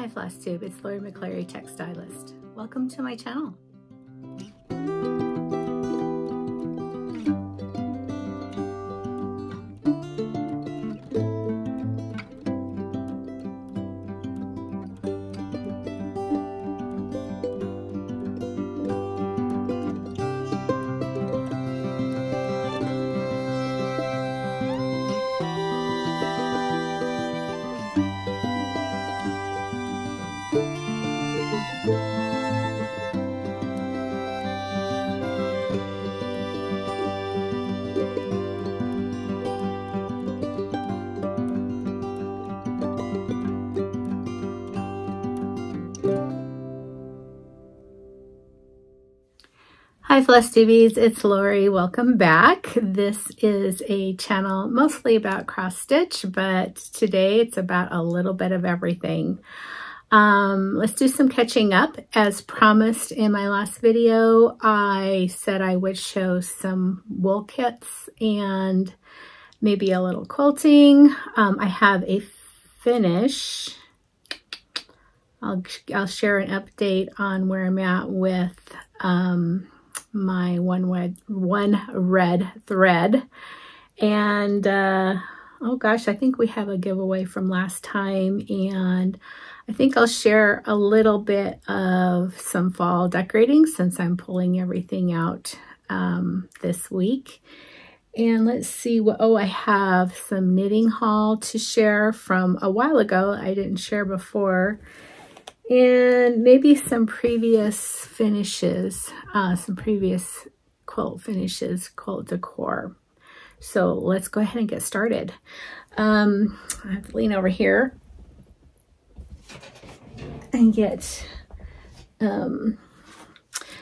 Hi Flosstube, it's Lori McCleary, Texstylust. Welcome to my channel. Hi Flosstubies, it's Lori. Welcome back. This is a channel mostly about cross stitch, but today it's about a little bit of everything. Let's do some catching up. As promised in my last video, I said I would show some wool kits and maybe a little quilting. I have a finish. I'll share an update on where I'm at with my one red thread, and oh gosh, I think we have a giveaway from last time, and I think I'll share a little bit of some fall decorating since I'm pulling everything out this week. And let's see what, oh, I have some knitting haul to share from a while ago I didn't share before, and maybe some previous finishes, some previous quilt finishes, quilt decor. So let's go ahead and get started. I have to lean over here and get,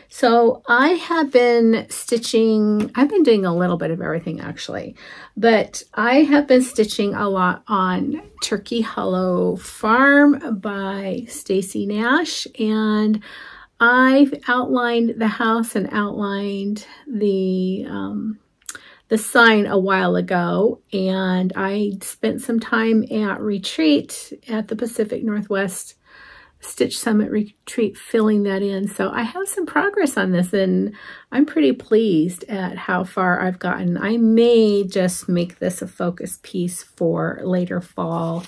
so I have been stitching, I've been doing a little bit of everything actually, but I have been stitching a lot on Turkey Hollow Farm by Stacy Nash, and I've outlined the house and outlined the sign a while ago, and I spent some time at retreat at the Pacific Northwest Stitch Summit retreat filling that in. So I have some progress on this, and I'm pretty pleased at how far I've gotten. I may just make this a focus piece for later fall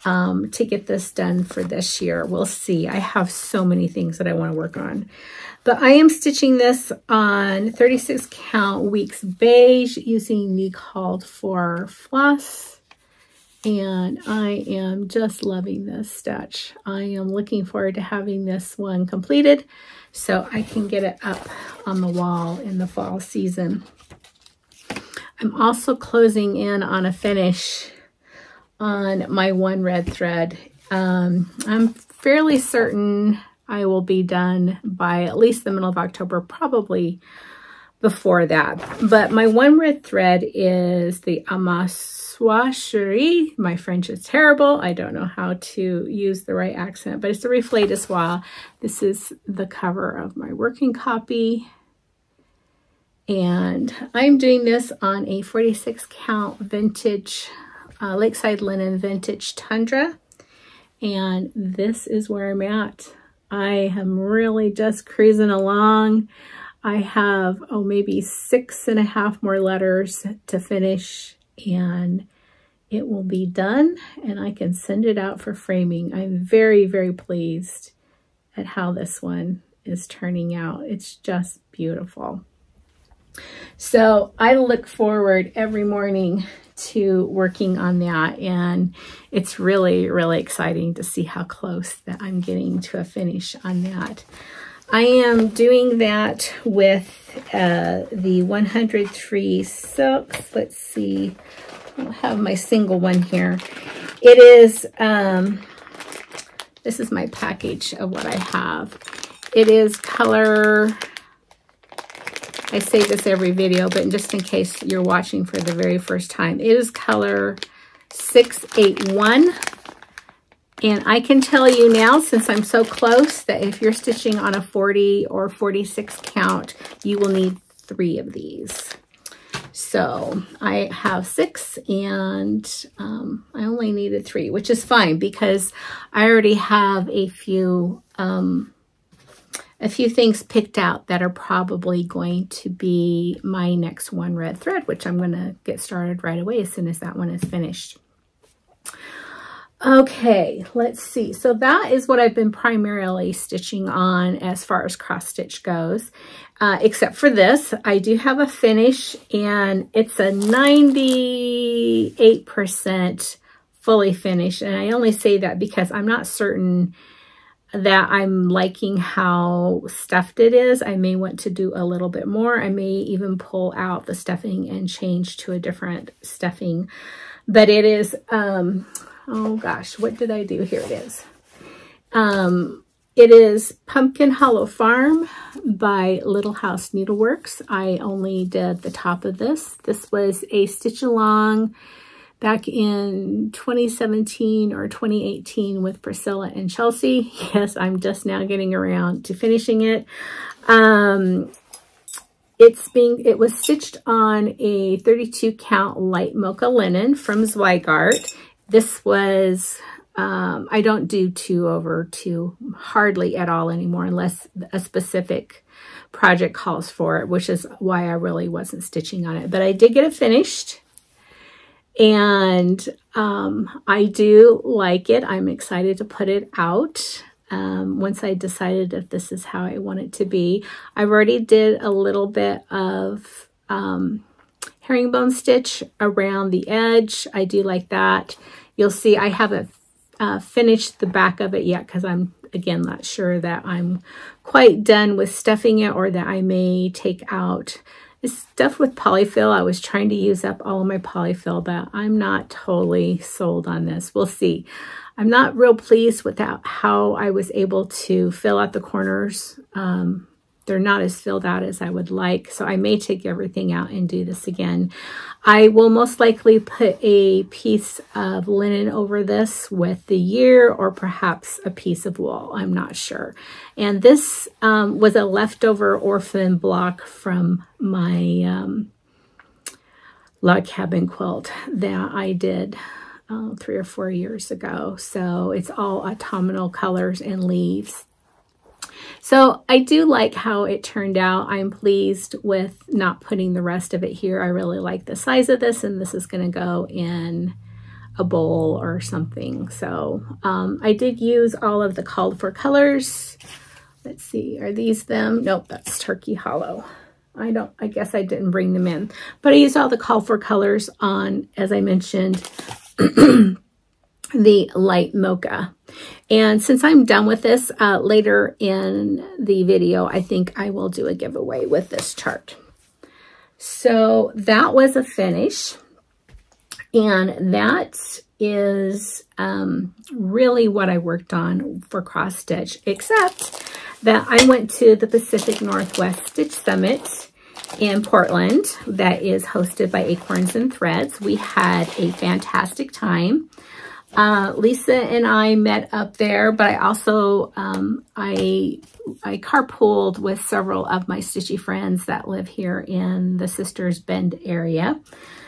to get this done for this year. We'll see. I have so many things that I want to work on. But I am stitching this on 36 count weeks beige using the called for floss. And I am just loving this stitch. I am looking forward to having this one completed so I can get it up on the wall in the fall season. I'm also closing in on a finish on my one red thread. I'm fairly certain I will be done by at least the middle of October, probably before that. But my one red thread is the Amassoiserie. My French is terrible. I don't know how to use the right accent, but it's the Reflet de Soie. This is the cover of my working copy. And I'm doing this on a 46 count vintage Lakeside Linen Vintage Tundra. And this is where I'm at. I am really just cruising along. I have, oh, maybe 6.5 more letters to finish, and it will be done, and I can send it out for framing. I'm very, very pleased at how this one is turning out. It's just beautiful. So I look forward every morning to working on that, and it's really, really exciting to see how close that I'm getting to a finish on that. I am doing that with the 103 silks. Let's see, I'll have my single one here. It is, this is my package of what I have. It is color, I say this every video, but just in case you're watching for the very first time, it is color 681. And I can tell you now, since I'm so close, that if you're stitching on a 40 or 46 count, you will need 3 of these. So I have 6 and I only needed 3, which is fine because I already have a few things picked out that are probably going to be my next one red thread, which I'm going to get started right away as soon as that one is finished. Okay, let's see. So that is what I've been primarily stitching on as far as cross stitch goes. Except for this, I do have a finish and it's a 98% fully finished. And I only say that because I'm not certain that I'm liking how stuffed it is. I may want to do a little bit more. I may even pull out the stuffing and change to a different stuffing. But it is, oh gosh, what did I do? Here it is. It is Pumpkin Hollow Farm by Little House Needleworks. I only did the top of this. This was a stitch along back in 2017 or 2018 with Priscilla and Chelsea. Yes, I'm just now getting around to finishing it. It was stitched on a 32 count light mocha linen from Zweigart. This was, I don't do 2/2 hardly at all anymore unless a specific project calls for it, which is why I really wasn't stitching on it. But I did get it finished and I do like it. I'm excited to put it out once I decided if this is how I want it to be. I've already did a little bit of herringbone stitch around the edge. I do like that. You'll see I haven't finished the back of it yet because I'm, again, not sure that I'm quite done with stuffing it or that I may take out. It's stuffed with polyfill. I was trying to use up all of my polyfill, but I'm not totally sold on this. We'll see. I'm not real pleased with how I was able to fill out the corners. They're not as filled out as I would like, so I may take everything out and do this again. I will most likely put a piece of linen over this with the year or perhaps a piece of wool. I'm not sure. And this was a leftover orphan block from my log cabin quilt that I did 3 or 4 years ago. So it's all autumnal colors and leaves. So I do like how it turned out. I'm pleased with not putting the rest of it here. I really like the size of this, and this is going to go in a bowl or something. So I did use all of the called for colors. Let's see, are these them? Nope, that's Turkey Hollow. I guess I didn't bring them in, but I used all the called for colors on, as I mentioned, the light mocha. And since I'm done with this, later in the video, I think I will do a giveaway with this chart. So that was a finish. And that is really what I worked on for cross stitch, except that I went to the Pacific Northwest Stitch Summit in Portland that is hosted by Acorns and Threads. We had a fantastic time. Lisa and I met up there, but I also, I carpooled with several of my stitchy friends that live here in the Sisters Bend area.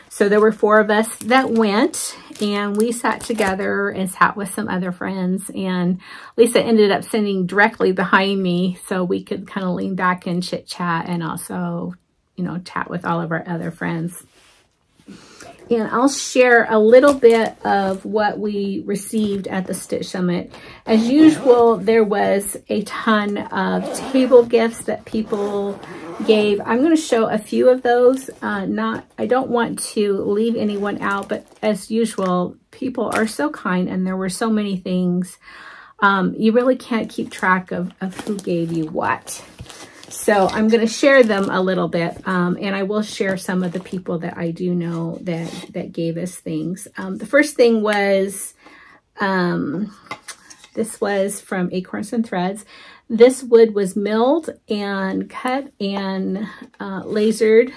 So there were 4 of us that went, and we sat together and sat with some other friends, and Lisa ended up sitting directly behind me so we could kind of lean back and chit chat and also, you know, chat with all of our other friends. And I'll share a little bit of what we received at the Stitch Summit. As usual, there was a ton of table gifts that people gave. I'm going to show a few of those. I don't want to leave anyone out, but as usual, people are so kind and there were so many things. You really can't keep track of who gave you what. So I'm going to share them a little bit, and I will share some of the people that I do know that gave us things. The first thing was, this was from Acorns and Threads. This wood was milled and cut and lasered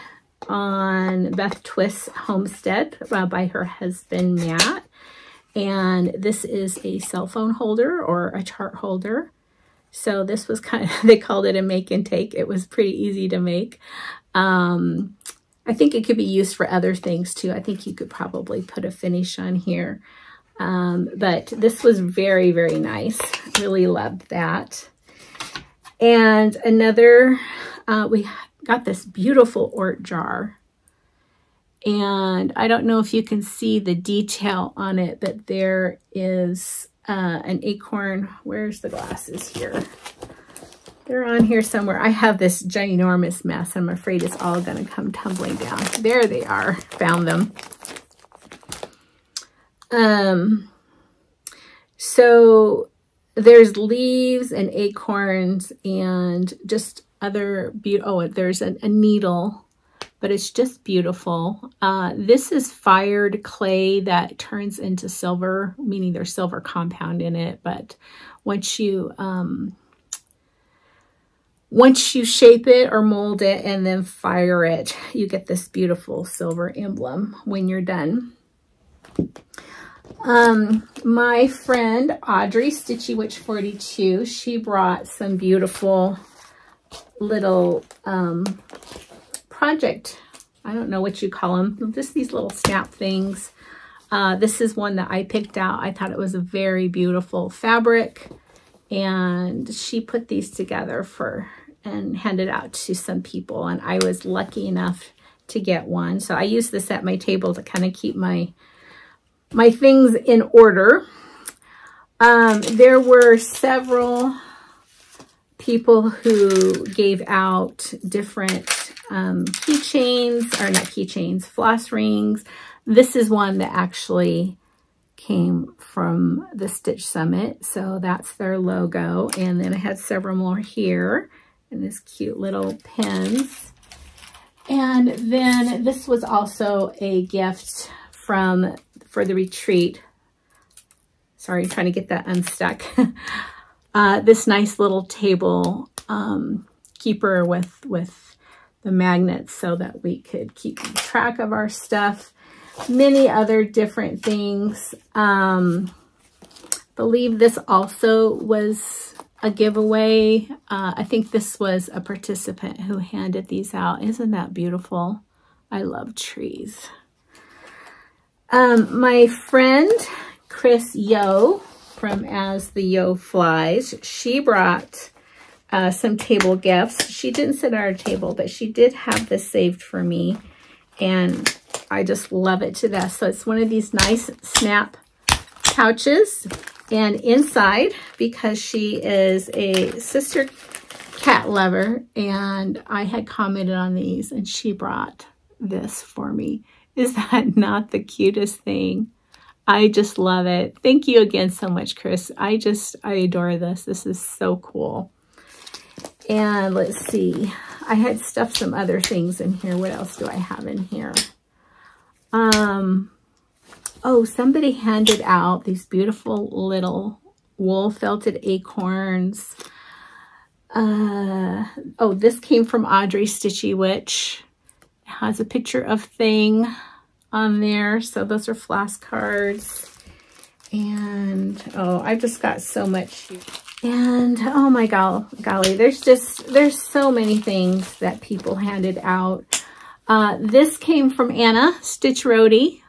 on Beth Twist's homestead by her husband, Matt. And this is a cell phone holder or a chart holder. So this was kind of, they called it a make and take. It was pretty easy to make. I think it could be used for other things too. I think you could probably put a finish on here. But this was very, very nice. Really loved that. And another, we got this beautiful Ort jar. And I don't know if you can see the detail on it, but there is an acorn. Where's the glasses here? They're on here somewhere. I have this ginormous mess. I'm afraid it's all going to come tumbling down. There they are. Found them. So there's leaves and acorns and just other beautiful. Oh, there's a needle, but it's just beautiful. This is fired clay that turns into silver, meaning there's silver compound in it. But once you shape it or mold it and then fire it, you get this beautiful silver emblem when you're done. My friend Audrey, Stitchy Witch 42, she brought some beautiful little project, I don't know what you call them, just these little snap things. This is one that I picked out. I thought it was a very beautiful fabric, and she put these together and handed out to some people, and I was lucky enough to get one. So I use this at my table to kind of keep my things in order. There were several people who gave out different keychains, or not keychains, floss rings. This is one that actually came from the Stitch Summit, so that's their logo. And then I had several more here, and this cute little pins. And then this was also a gift for the retreat. Sorry, trying to get that unstuck. This nice little table keeper with the magnets so that we could keep track of our stuff. Many other different things. Believe this also was a giveaway. I think this was a participant who handed these out. Isn't that beautiful? I love trees. My friend Chris Yo from As the Yo Flies, she brought some table gifts. She didn't sit at our table, but she did have this saved for me, and I just love it to death. So it's one of these nice snap pouches, and inside, because she is a sister cat lover, and I had commented on these, and she brought this for me. Is that not the cutest thing? I just love it. Thank you again so much, Chris. I adore this. This is so cool. And let's see. I had stuffed some other things in here. What else do I have in here? Oh, somebody handed out these beautiful little wool felted acorns. Oh, this came from Audrey, Stitchy Witch. It has a picture of Thing on there. So those are floss cards. And, oh, I've just got so much. And, oh my golly, there's so many things that people handed out. This came from Anna, Stitch Roadie,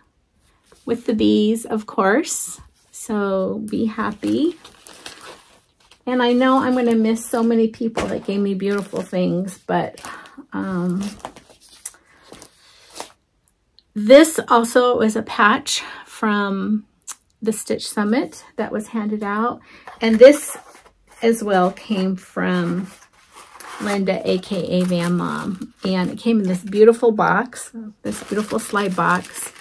with the bees, of course. So be happy. And I know I'm going to miss so many people that gave me beautiful things, but this also was a patch from the Stitch Summit that was handed out. And this as well came from Linda, aka Van Mom. And it came in this beautiful box, this beautiful slide box.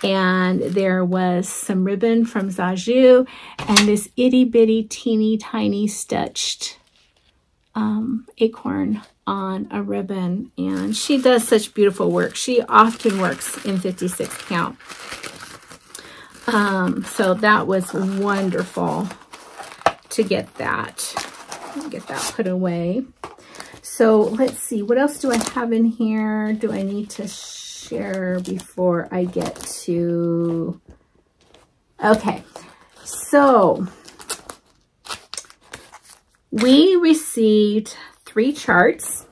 And there was some ribbon from Zaju and this itty bitty teeny tiny stitched acorn on a ribbon. And she does such beautiful work. She often works in 56 count. So that was wonderful to get that put away. So let's see, what else do I have in here? Do I need to share before I get to, okay, so we received 3 charts,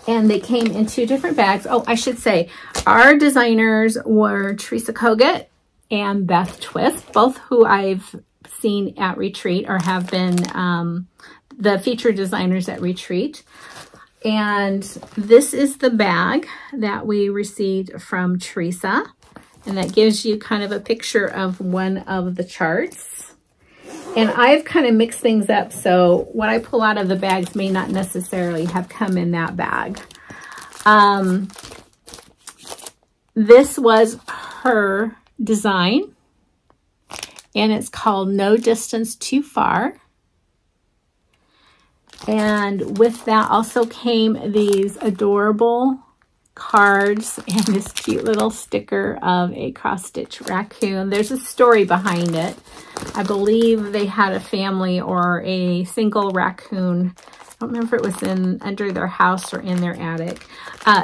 And they came in 2 different bags. Oh, I should say, our designers were Teresa Kogut and Beth Twist, both who I've seen at Retreat or have been the featured designers at Retreat. And this is the bag that we received from Teresa. And that gives you kind of a picture of one of the charts. And I've kind of mixed things up, so what I pull out of the bags may not necessarily have come in that bag. This was her design, and it's called No Distance Too Far. And with that also came these adorable cards and this cute little sticker of a cross-stitch raccoon. There's a story behind it. I believe they had a family or a single raccoon. I don't remember if it was under their house or in their attic.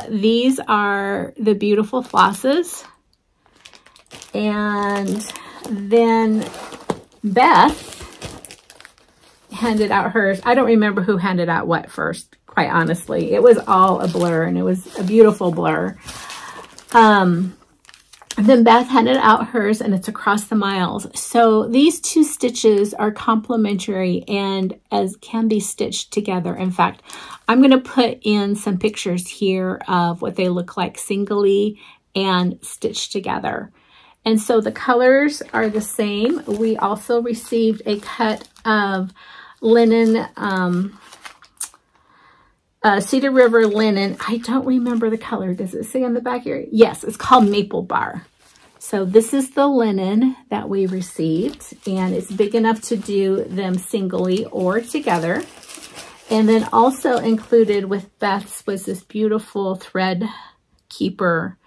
These are the beautiful flosses. And then Beth handed out hers. I don't remember who handed out what first, quite honestly. It was all a blur, and it was a beautiful blur. Then Beth handed out hers, and it's Across the Miles. So these 2 stitches are complementary and can be stitched together. In fact, I'm going to put in some pictures here of what they look like singly and stitched together. And so the colors are the same. We also received a cut of linen, Cedar River linen. I don't remember the color. Does it say on the back here? Yes, it's called Maple Bar. So this is the linen that we received, and it's big enough to do them singly or together. And then also included with Beth's was this beautiful thread keeper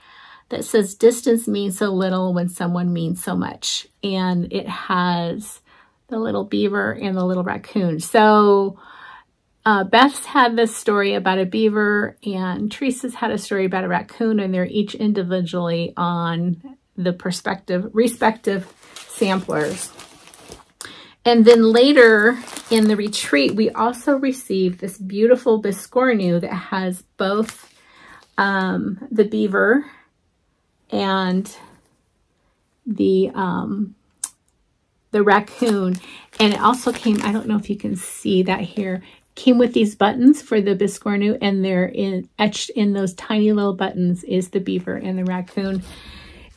that says distance means so little when someone means so much. And it has the little beaver and the little raccoon. So Beth's had this story about a beaver, and Teresa's had a story about a raccoon, and they're each individually on the respective samplers. And then later in the retreat, we also received this beautiful biscornu that has both the beaver and the raccoon. And it also came, I don't know if you can see that here, came with these buttons for the biscornu, and they're etched in those tiny little buttons is the beaver and the raccoon.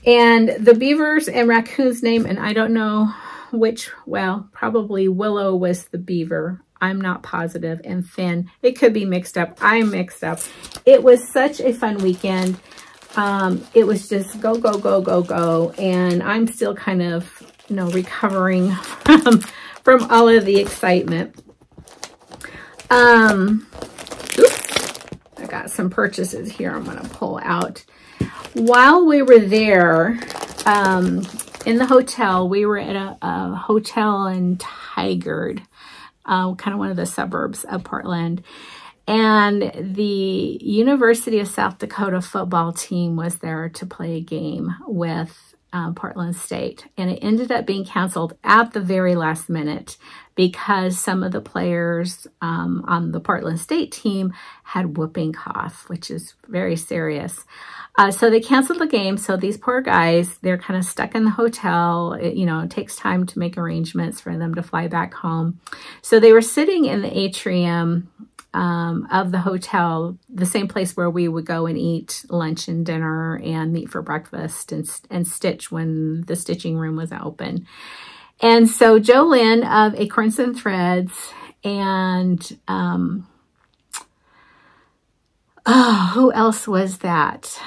And the beaver's and raccoon's name, and I don't know which, well, probably Willow was the beaver. I'm not positive. And Finn, it could be mixed up. I'm mixed up. It was such a fun weekend. It was just go, go, go, go, go. And I'm still kind of, you know, recovering from all of the excitement. Oops, I got some purchases here I'm going to pull out. While we were there, in the hotel, we were at a hotel in Tigard, kind of one of the suburbs of Portland. And the University of South Dakota football team was there to play a game with Portland State. And it ended up being canceled at the very last minute because some of the players on the Portland State team had whooping cough, which is very serious. So they canceled the game. So these poor guys, they're kind of stuck in the hotel. It takes time to make arrangements for them to fly back home. So they were sitting in the atrium of the hotel, the same place where we would go and eat lunch and dinner and meet for breakfast and stitch when the stitching room was open. And so Jolynn of Acorns and Threads and who else was that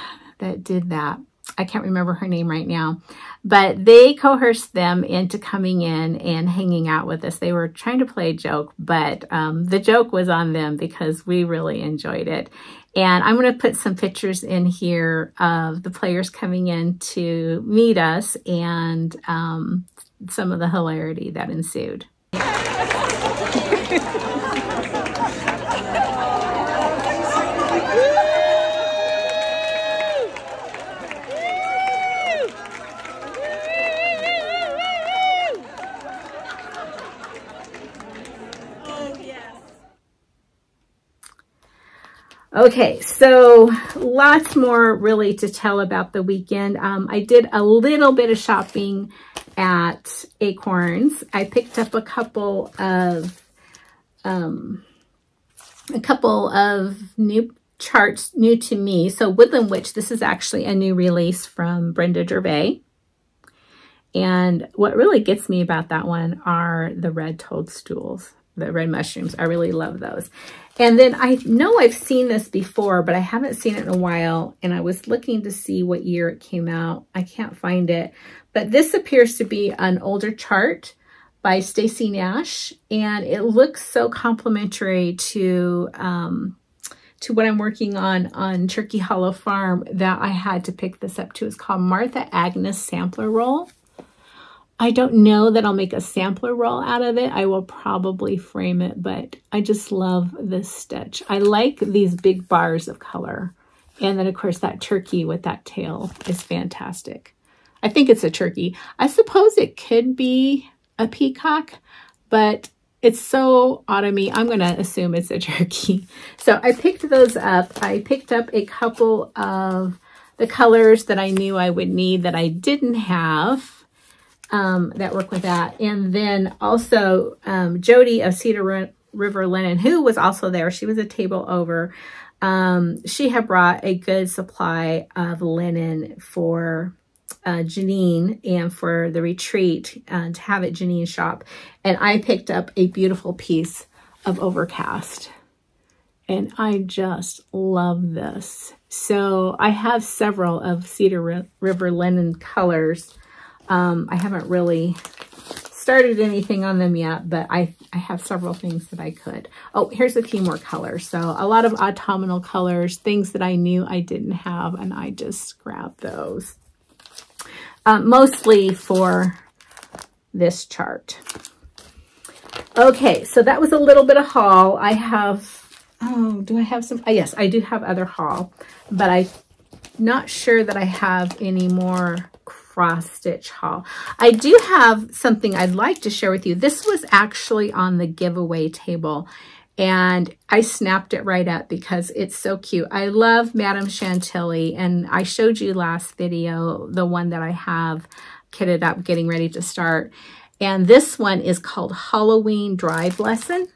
did that? I can't remember her name right now, but they coerced them into coming in and hanging out with us. They were trying to play a joke, but the joke was on them because we really enjoyed it. And I'm going to put some pictures in here of the players coming in to meet us and some of the hilarity that ensued. Okay, so lots more really to tell about the weekend. I did a little bit of shopping at Acorns. I picked up a couple of new charts, new to me. So Woodland Witch, this is actually a new release from Brenda Gervais. And what really gets me about that one are the red toadstools, the red mushrooms. I really love those. And then I know I've seen this before, but I haven't seen it in a while. And I was looking to see what year it came out. I can't find it. But this appears to be an older chart by Stacy Nash. And it looks so complementary to what I'm working on Turkey Hollow Farm that I had to pick this up too. It's called Martha Agnes Sampler Roll. I don't know that I'll make a sampler roll out of it. I will probably frame it, but I just love this stitch. I like these big bars of color. And then of course that turkey with that tail is fantastic. I think it's a turkey. I suppose it could be a peacock, but it's so autumny. I'm going to assume it's a turkey. So I picked those up. I picked up a couple of the colors that I knew I would need that I didn't have. That work with that. And then also Jody of Cedar River Linen, who was also there. She was a table over. She had brought a good supply of linen for Janine and for the retreat to have at Janine's shop. And I picked up a beautiful piece of Overcast. And I just love this. So I have several of Cedar River Linen colors. I haven't really started anything on them yet, but I have several things that I could. Oh, here's a few more colors. So a lot of autumnal colors, things that I knew I didn't have, and I just grabbed those. Mostly for this chart. Okay, so that was a little bit of haul. I have, oh, do I have some? Yes, I do have other haul, but I'm not sure that I have any more cross stitch haul. I do have something I'd like to share with you. This was actually on the giveaway table and I snapped it right up because it's so cute. I love Madame Chantilly, and I showed you last video the one that I have kitted up, getting ready to start. And this one is called Halloween Drive Lesson.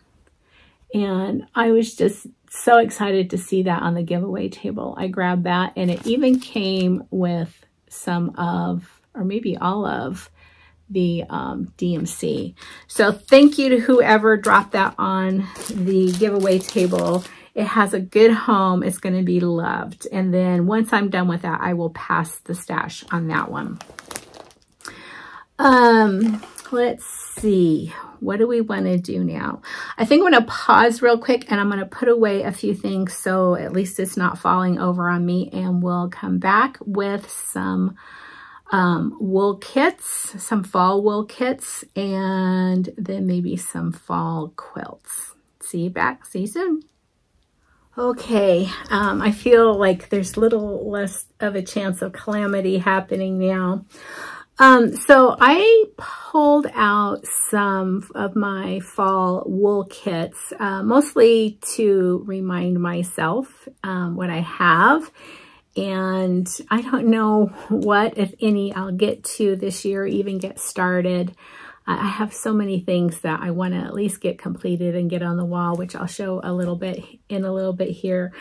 And I was just so excited to see that on the giveaway table. I grabbed that, and it even came with some of, or maybe all of, the DMC. So thank you to whoever dropped that on the giveaway table. It has a good home. It's going to be loved. And then once I'm done with that, I will pass the stash on that one. Let's see. What do we want to do now? I think I'm going to pause real quick and I'm going to put away a few things so at least it's not falling over on me, and we'll come back with some wool kits, some fall wool kits, and then maybe some fall quilts. See you soon. Okay, I feel like there's little less of a chance of calamity happening now. So I pulled out some of my fall wool kits, mostly to remind myself what I have. And I don't know what, if any, I'll get to this year, even get started. I have so many things that I want to at least get completed and get on the wall, which I'll show a little bit here.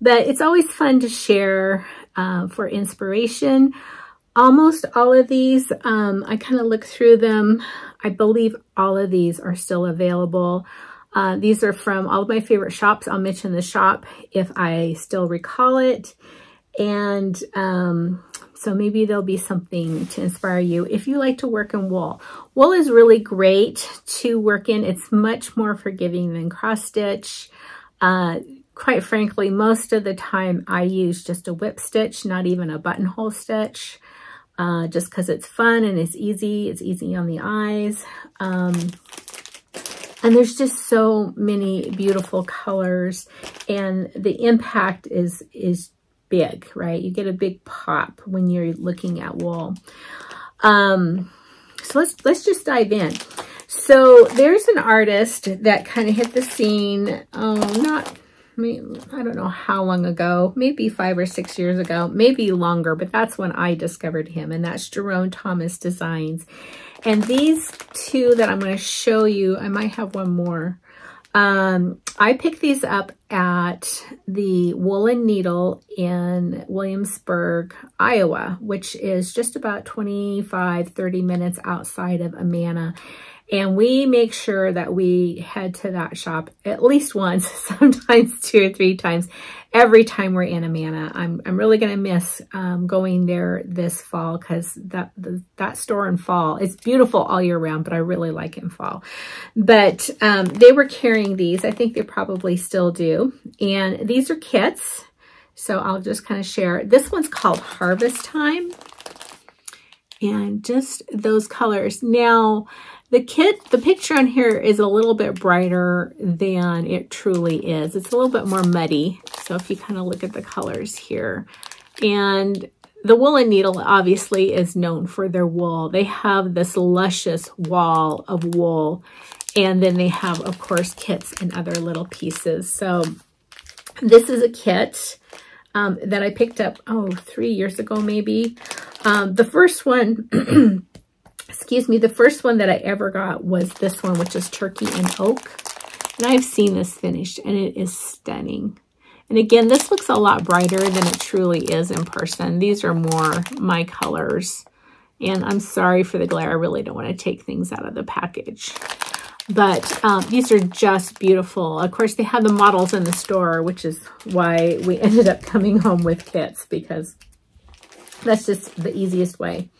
But it's always fun to share for inspiration. Almost all of these, I kind of look through them. I believe all of these are still available. These are from all of my favorite shops. I'll mention the shop if I still recall it. And so maybe there'll be something to inspire you if you like to work in wool. Wool is really great to work in. It's much more forgiving than cross stitch. Quite frankly, most of the time I use just a whip stitch, not even a buttonhole stitch. Just because it's fun and it's easy on the eyes. And there's just so many beautiful colors, and the impact is big, right? You get a big pop when you're looking at wool. So let's just dive in. So there's an artist that kind of hit the scene, I don't know how long ago, maybe 5 or 6 years ago, maybe longer, but that's when I discovered him, and that's Jerome Thomas Designs. And these two that I'm going to show you, I might have one more. I picked these up at the Woolen Needle in Williamsburg, Iowa, which is just about 25-30 minutes outside of Amana. And we make sure that we head to that shop at least once, sometimes 2 or 3 times, every time we're in Amana. I'm really going to miss going there this fall, because that store in fall, it's beautiful all year round, but I really like it in fall. But they were carrying these. I think they probably still do. And these are kits. So I'll just kind of share. This one's called Harvest Time. And just those colors. Now, the picture on here is a little bit brighter than it truly is. It's a little bit more muddy. So if you kind of look at the colors here. And the Woolen Needle obviously is known for their wool. They have this luscious wall of wool. And then they have, of course, kits and other little pieces. So this is a kit that I picked up, 3 years ago maybe. The first one... Excuse me, the first one that I ever got was this one, which is Turkey and Oak. And I've seen this finished, and it is stunning. And again, this looks a lot brighter than it truly is in person. These are more my colors. And I'm sorry for the glare. I really don't want to take things out of the package. But these are just beautiful. Of course, they have the models in the store, which is why we ended up coming home with kits, because that's just the easiest way.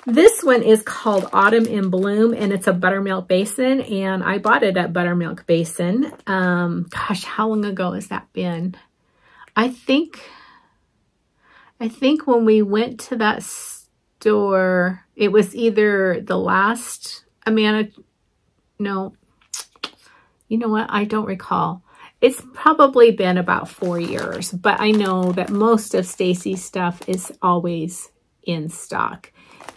This one is called Autumn in Bloom, and it's a buttermilk basin, and I bought it at Buttermilk Basin. Gosh, how long ago has that been? I think when we went to that store, it was either the last Amana, no, you know what? I don't recall. It's probably been about 4 years, but I know that most of Stacy's stuff is always in stock.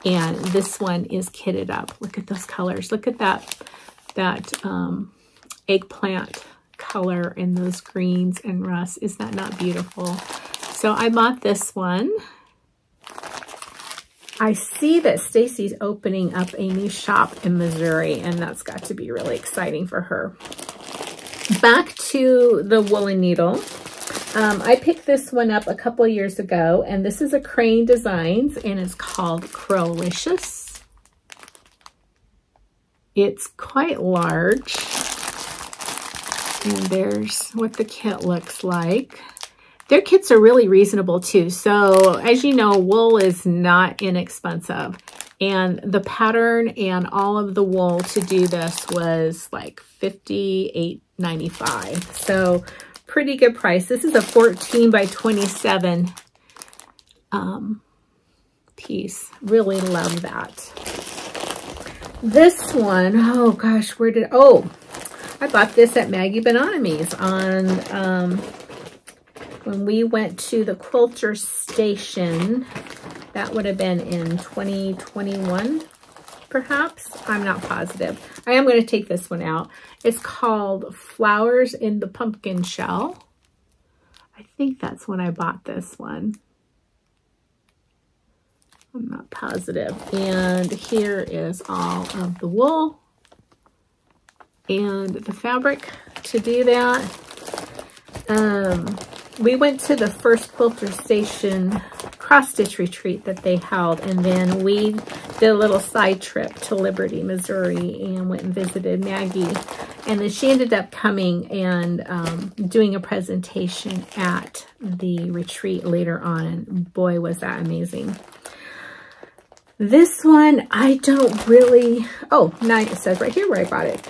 And this one is kitted up. Look at those colors. Look at that eggplant color and those greens and rust. Is that not beautiful? So I bought this one. I see that Stacy's opening up a new shop in Missouri, and that's got to be really exciting for her. Back to the Woolen Needle. I picked this one up a couple of years ago, and this is a Crane Designs, and it's called Crowlicious. It's quite large, and there's what the kit looks like. Their kits are really reasonable too. So as you know, wool is not inexpensive, and the pattern and all of the wool to do this was like $58.95. So pretty good price. This is a 14 by 27 piece. Really love that. This one, oh gosh, I bought this at Maggie Bonomi's on when we went to the Quilter Station. That would have been in 2021, perhaps. I'm not positive. I am going to take this one out. It's called Flowers in the Pumpkin Shell. I think that's when I bought this one. I'm not positive. And here is all of the wool and the fabric to do that. We went to the first Quilter Station cross-stitch retreat that they held, and then we did a little side trip to Liberty, Missouri, and went and visited Maggie. And then she ended up coming and doing a presentation at the retreat later on, and boy, was that amazing. This one, I don't really, now it says right here where I bought it.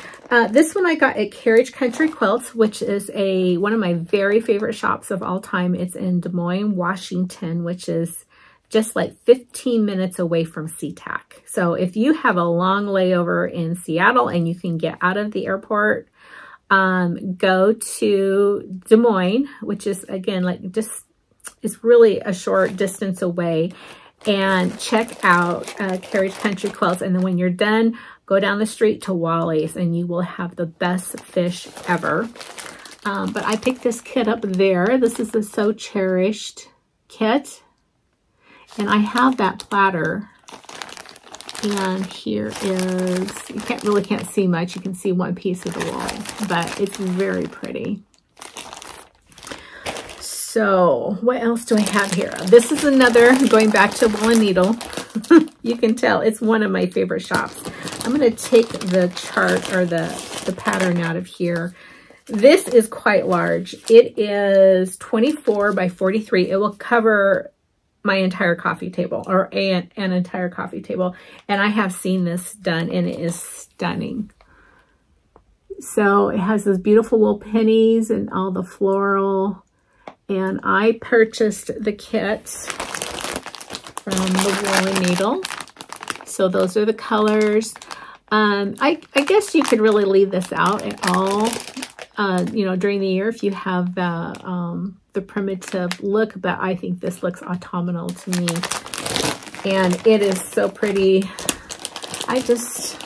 This one I got at Carriage Country Quilts, which is one of my very favorite shops of all time. It's in Des Moines, Washington, which is just like 15 minutes away from SeaTac. So if you have a long layover in Seattle and you can get out of the airport, go to Des Moines, which is again, it's really a short distance away, and check out Carriage Country Quilts. And then when you're done, go down the street to Wally's and you will have the best fish ever. But I picked this kit up there. This is the So Cherished kit. And I have that platter. And here is, you really can't see much. You can see one piece of the wall, but it's very pretty. So what else do I have here? This is another, going back to Wool and Needle. You can tell it's one of my favorite shops. I'm going to take the chart or the pattern out of here. This is quite large. It is 24 by 43. It will cover my entire coffee table, or an entire coffee table. And I have seen this done and it is stunning. So it has those beautiful wool pennies and all the floral. And I purchased the kit from the Wool and Needle. So those are the colors. I guess you could really leave this out at all, you know, during the year if you have the primitive look, but I think this looks autumnal to me. And it is so pretty. It's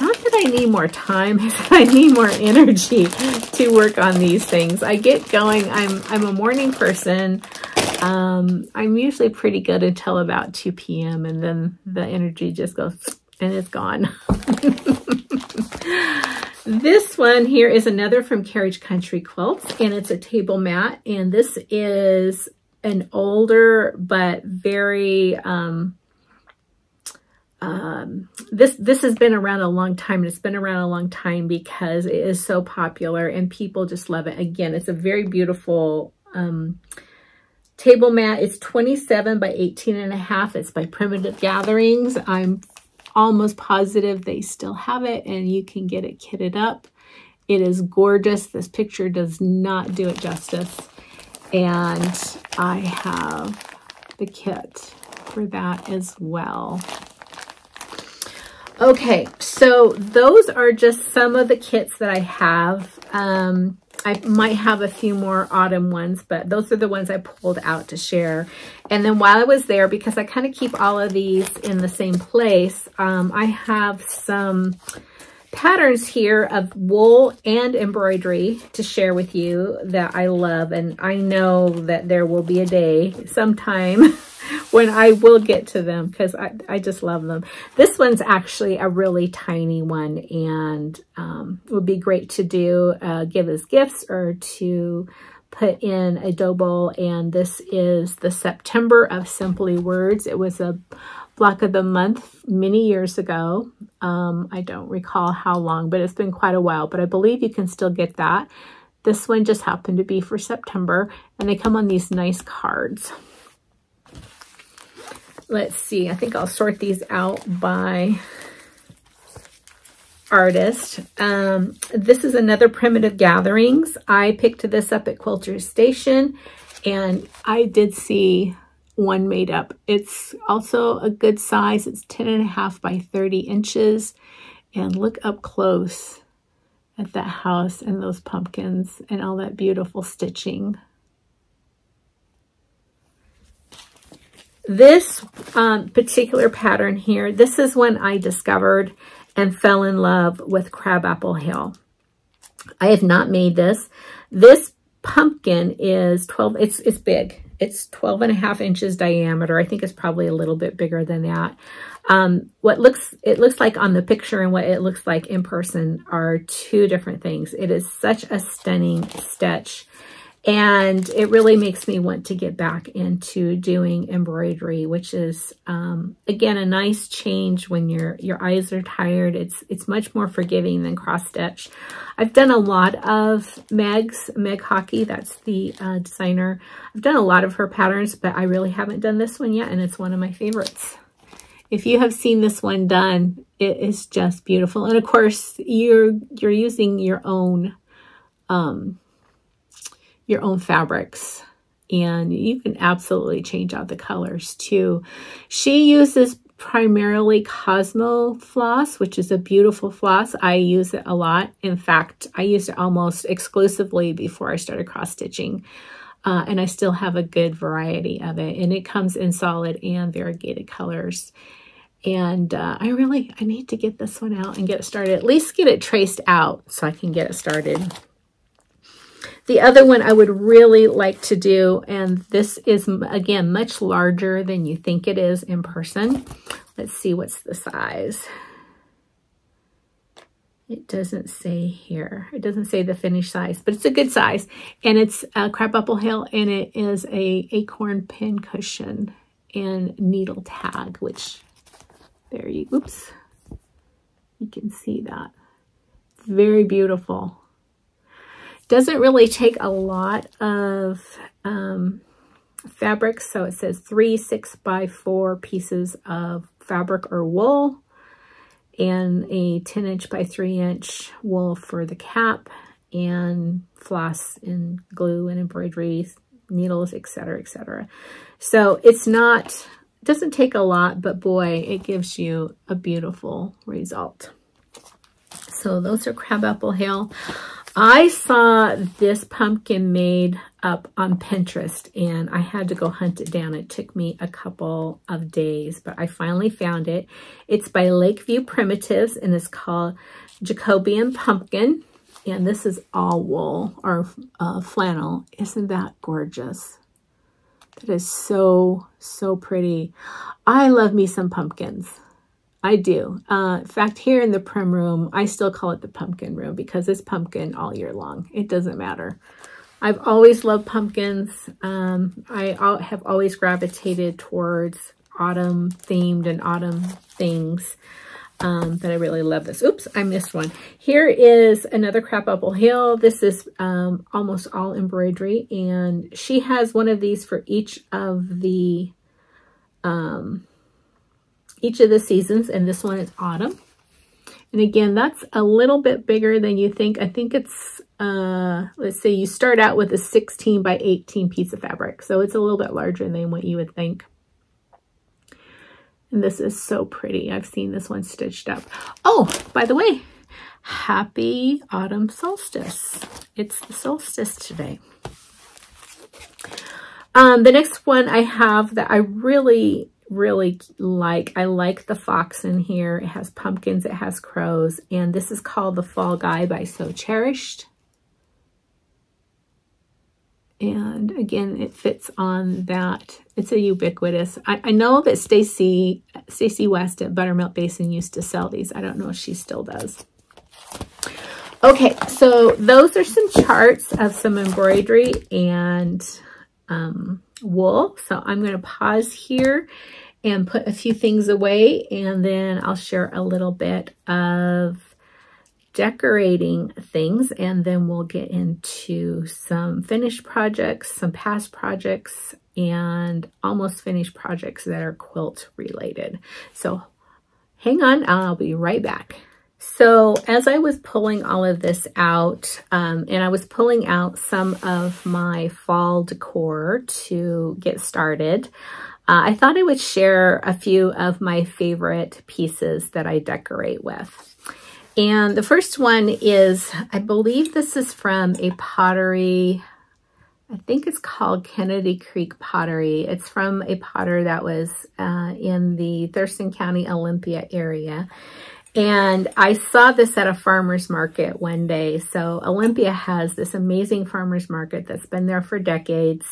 not that I need more time, it's that I need more energy to work on these things. I get going, I'm a morning person. I'm usually pretty good until about 2 p.m. and then the energy just goes and it's gone. This one here is another from Carriage Country Quilts, and it's a table mat. And this is an older but very this has been around a long time. It's been around a long time because it is so popular and people just love it. Again, it's a very beautiful table mat. It's 27 by 18.5. It's by Primitive Gatherings. I'm almost positive they still have it and you can get it kitted up. It is gorgeous. This picture does not do it justice. And I have the kit for that as well. Okay, so those are just some of the kits that I have. I might have a few more autumn ones, but those are the ones I pulled out to share. And then while I was there, because I kind of keep all of these in the same place, I have some patterns here of wool and embroidery to share with you that I love. And I know that there will be a day sometime when I will get to them because I just love them. This one's actually a really tiny one and would be great to do, give as gifts or to put in a dough bowl. And this is the September of Simply Words. It was a block of the month many years ago. I don't recall how long, but it's been quite a while, but I believe you can still get that. This one just happened to be for September and they come on these nice cards. Let's see, I think I'll sort these out by artist. This is another Primitive Gatherings. I picked this up at Quilter's Station and I did see one made up. It's also a good size. It's 10.5 by 30 inches. And look up close at that house and those pumpkins and all that beautiful stitching. This particular pattern here, this is when I discovered and fell in love with Crabapple Hill. I have not made this. This pumpkin is 12, it's big. It's 12.5 inches diameter. I think it's probably a little bit bigger than that. It looks like on the picture and what it looks like in person are two different things. It is such a stunning stitch. And it really makes me want to get back into doing embroidery, which is, again, a nice change when your eyes are tired. It's much more forgiving than cross stitch. I've done a lot of Meg Hockey, that's the designer. I've done a lot of her patterns, but I really haven't done this one yet, and it's one of my favorites. If you have seen this one done, it is just beautiful. And of course, you're using your own fabrics, and you can absolutely change out the colors too. She uses primarily Cosmo floss, which is a beautiful floss. I use it a lot. In fact, I used it almost exclusively before I started cross stitching, and I still have a good variety of it, and it comes in solid and variegated colors. And I need to get this one out and get it started. At least get it traced out so I can get it started. The other one I would really like to do, and this is, again, much larger than you think it is in person. Let's see, what's the size? It doesn't say here. It doesn't say the finished size, but it's a good size. And it's a crabapple hill, and it is a acorn pin cushion and needle tag, which, there you, oops, you can see that. Very beautiful. Doesn't really take a lot of fabric. So it says 3 6x4 pieces of fabric or wool, and a 10" by 3" wool for the cap, and floss and glue and embroidery, needles, etc., etc. So it's not, doesn't take a lot, but boy, it gives you a beautiful result. So those are crabapple hill. I saw this pumpkin made up on Pinterest, and I had to go hunt it down. It took me a couple of days, but I finally found it. It's by Lakeview Primitives, and it's called Jacobean Pumpkin. And this is all wool or flannel. Isn't that gorgeous? That is so, so pretty. I love me some pumpkins. I do. In fact, here in the prim room, I still call it the pumpkin room because it's pumpkin all year long. It doesn't matter. I've always loved pumpkins. I have always gravitated towards autumn themed and autumn things. But I really love this. Oops, I missed one. Here is another crabapple hill. This is almost all embroidery, and she has one of these for each of the seasons, and this one is autumn. And again, that's a little bit bigger than you think. I think it's, let's say you start out with a 16 by 18 piece of fabric. So it's a little bit larger than what you would think. And this is so pretty. I've seen this one stitched up. Oh, by the way, happy autumn solstice. It's the solstice today. The next one I have that I really like. I like the fox in here. It has pumpkins, it has crows, and this is called the Fall Guy by So Cherished. And again, it fits on that. It's a ubiquitous. I know that Stacy West at Buttermilk Basin used to sell these. I don't know if she still does. Okay, so those are some charts of some embroidery and wool. So I'm going to pause here and put a few things away, and then I'll share a little bit of decorating things, and then we'll get into some finished projects, some past projects, and almost finished projects that are quilt related. So hang on, I'll be right back. So as I was pulling all of this out, and I was pulling out some of my fall decor to get started, I thought I would share a few of my favorite pieces that I decorate with. And the first one is, I believe this is from a pottery, I think it's called Kennedy Creek Pottery. It's from a potter that was in the Thurston County, Olympia area. And I saw this at a farmer's market one day. So Olympia has this amazing farmer's market that's been there for decades.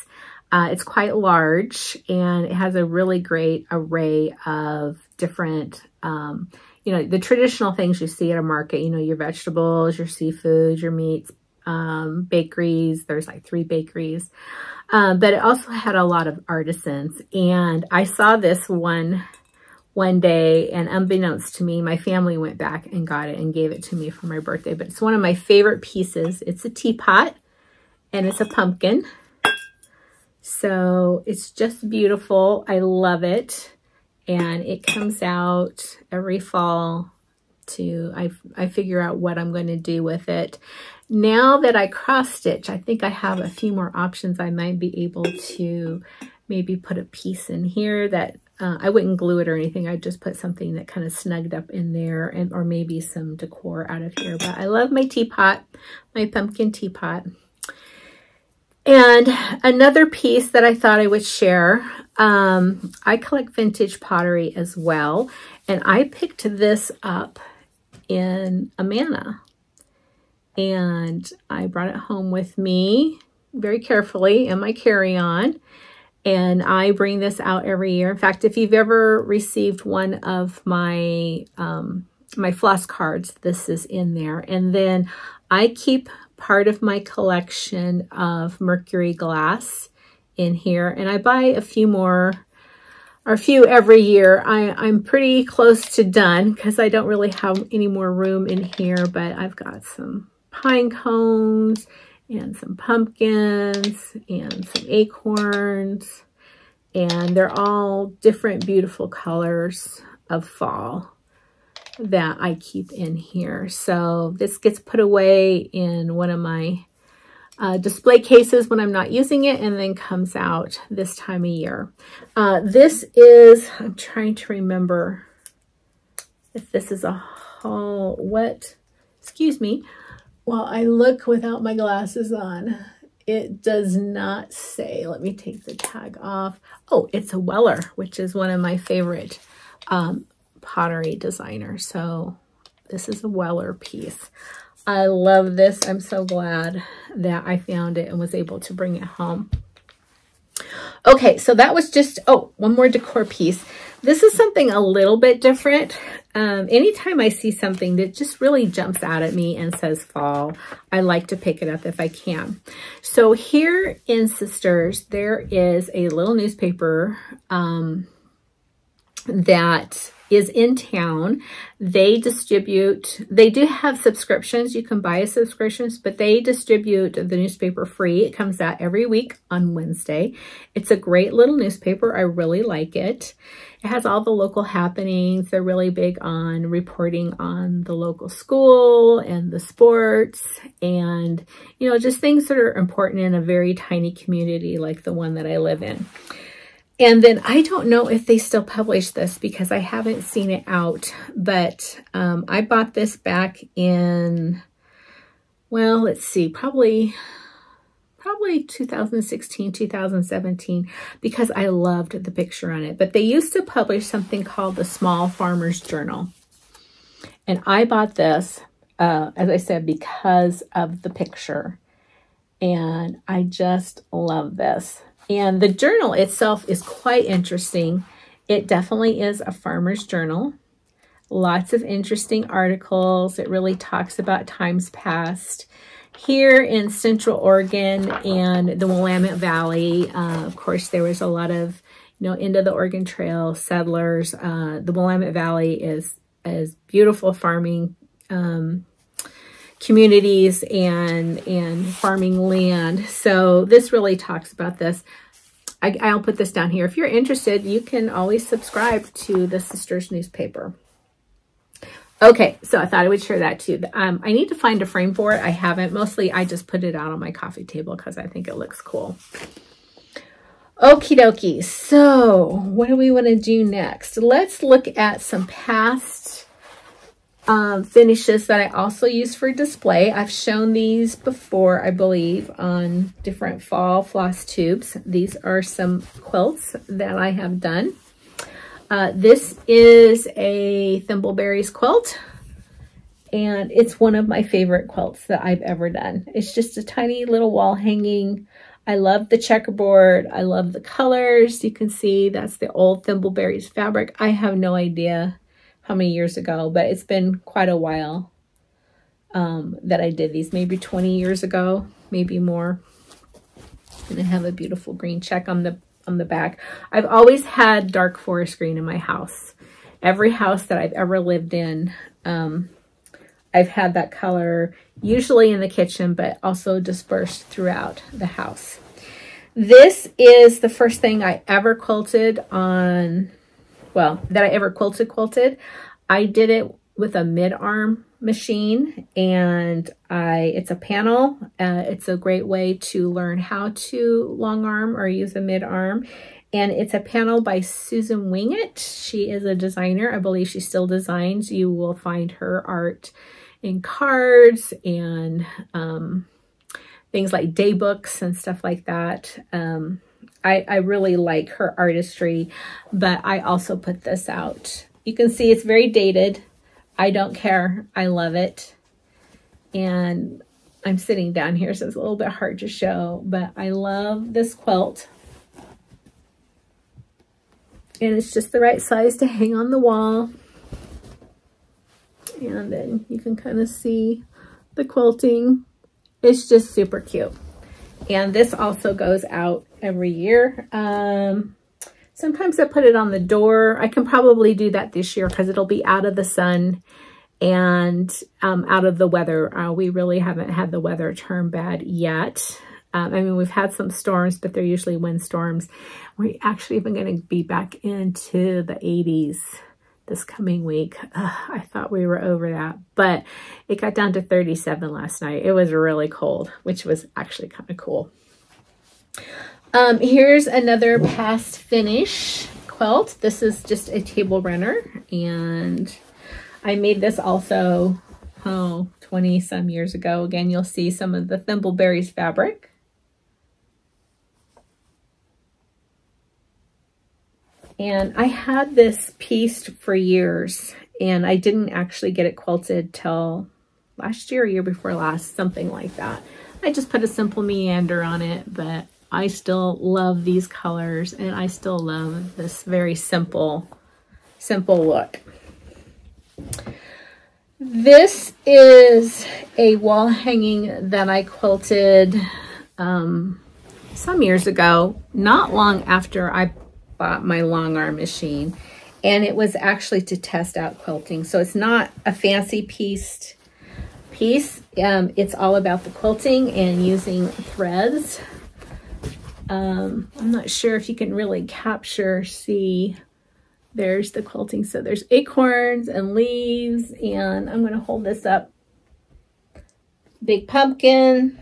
It's quite large, and it has a really great array of different, you know, the traditional things you see at a market, you know, your vegetables, your seafood, your meats, bakeries. There's like 3 bakeries. But it also had a lot of artisans. And I saw this one day, and unbeknownst to me, my family went back and got it and gave it to me for my birthday. But it's one of my favorite pieces. It's a teapot, and it's a pumpkin. So it's just beautiful. I love it. And it comes out every fall to, I figure out what I'm going to do with it. Now that I cross stitch, I think I have a few more options. I might be able to maybe put a piece in here that I wouldn't glue it or anything. I'd just put something that kind of snugged up in there, and or maybe some decor out of here. But I love my teapot, my pumpkin teapot. And another piece that I thought I would share, I collect vintage pottery as well, and I picked this up in Amana, and I brought it home with me very carefully in my carry-on, and I bring this out every year. In fact, if you've ever received one of my my floss cards, this is in there. And then I keep part of my collection of Mercury glass in here, and I buy a few more, or a few every year. I'm pretty close to done because I don't really have any more room in here, but I've got some pine cones and some pumpkins and some acorns, and they're all different beautiful colors of fall that I keep in here. So this gets put away in one of my display cases when I'm not using it, and then comes out this time of year. This is, I'm trying to remember if this is a haul, what, excuse me, while I look without my glasses on. It does not say. Let me take the tag off. Oh, it's a Weller, which is one of my favorite pottery designers. So this is a Weller piece. I love this. I'm so glad that I found it and was able to bring it home. Okay, so that was just, oh, one more decor piece. This is something a little bit different. Anytime I see something that just really jumps out at me and says fall, I like to pick it up if I can. So here in Sisters, there is a little newspaper that is in town. They distribute, they do have subscriptions. You can buy a subscription, but they distribute the newspaper free. It comes out every week on Wednesday. It's a great little newspaper. I really like it. It has all the local happenings. They're really big on reporting on the local school and the sports and, you know, just things that are important in a very tiny community like the one that I live in. And then I don't know if they still publish this because I haven't seen it out, but I bought this back in, well, let's see, probably 2016, 2017, because I loved the picture on it. But they used to publish something called the Small Farmer's Journal. And I bought this, as I said, because of the picture. And I just love this. And the journal itself is quite interesting. It definitely is a farmer's journal. Lots of interesting articles. It really talks about times past. Here in Central Oregon and the Willamette Valley, of course, there was a lot of, you know, into the Oregon Trail settlers. The Willamette Valley is beautiful farming communities and farming land. So this really talks about this. I'll put this down here. If you're interested, you can always subscribe to the Sisters newspaper. Okay, so I thought I would share that too. I need to find a frame for it. I haven't. Mostly I just put it out on my coffee table because I think it looks cool. Okie dokie. So what do we want to do next? Let's look at some past finishes that I also use for display. I've shown these before, I believe, on different fall floss tubes. These are some quilts that I have done. This is a Thimbleberries quilt, and it's one of my favorite quilts that I've ever done. It's just a tiny little wall hanging. I love the checkerboard. I love the colors. You can see that's the old Thimbleberries fabric. I have no idea how many years ago, but it's been quite a while that I did these, maybe 20 years ago, maybe more. And I have a beautiful green check on the back. I've always had dark forest green in my house. Every house that I've ever lived in, I've had that color, usually in the kitchen, but also dispersed throughout the house. This is the first thing I ever quilted on, well, that I ever quilted. I did it with a mid-arm machine, and it's a panel. It's a great way to learn how to long arm or use a mid-arm. And it's a panel by Susan Wingett. She is a designer. I believe she still designs. You will find her art in cards and things like day books and stuff like that. I really like her artistry, but I also put this out. You can see it's very dated. I don't care. I love it. And I'm sitting down here, so it's a little bit hard to show, but I love this quilt. And it's just the right size to hang on the wall. And then you can kind of see the quilting. It's just super cute. And this also goes out every year. Sometimes I put it on the door. I can probably do that this year because it'll be out of the sun and out of the weather. We really haven't had the weather turn bad yet. I mean, we've had some storms, but they're usually wind storms. We're actually even going to be back into the 80s this coming week. I thought we were over that, but it got down to 37 last night. It was really cold, which was actually kind of cool. Here's another past finish quilt. This is just a table runner, and I made this also, 20 some years ago. Again, you'll see some of the thimbleberries fabric. And I had this pieced for years, and I didn't actually get it quilted till last year or year before last, something like that. I just put a simple meander on it, but I still love these colors, and I still love this very simple look. This is a wall hanging that I quilted some years ago, not long after I bought my long arm machine, and it was actually to test out quilting. So it's not a fancy piece. It's all about the quilting and using threads. I'm not sure if you can really see, there's the quilting. So there's acorns and leaves, and I'm going to hold this up. Big pumpkin.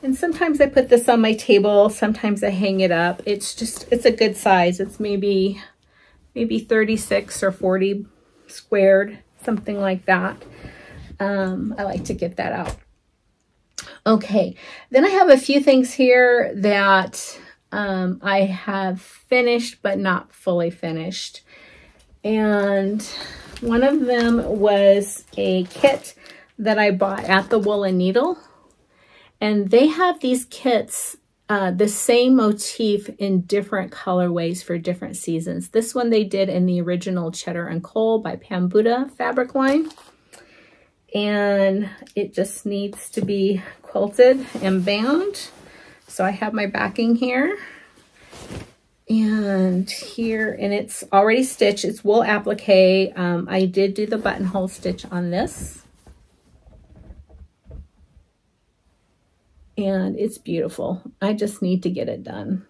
And sometimes I put this on my table, sometimes I hang it up. It's a good size. It's maybe 36 or 40 squared, something like that. I like to get that out. Okay, then I have a few things here that I have finished but not fully finished. And one of them was a kit that I bought at the Wool and Needle. And they have these kits, the same motif in different colorways for different seasons. This one they did in the original Cheddar and Coal by Pam Buddha fabric line. And it just needs to be quilted and bound. So I have my backing here. And here, and it's already stitched. It's wool applique. I did do the buttonhole stitch on this. And it's beautiful. I just need to get it done.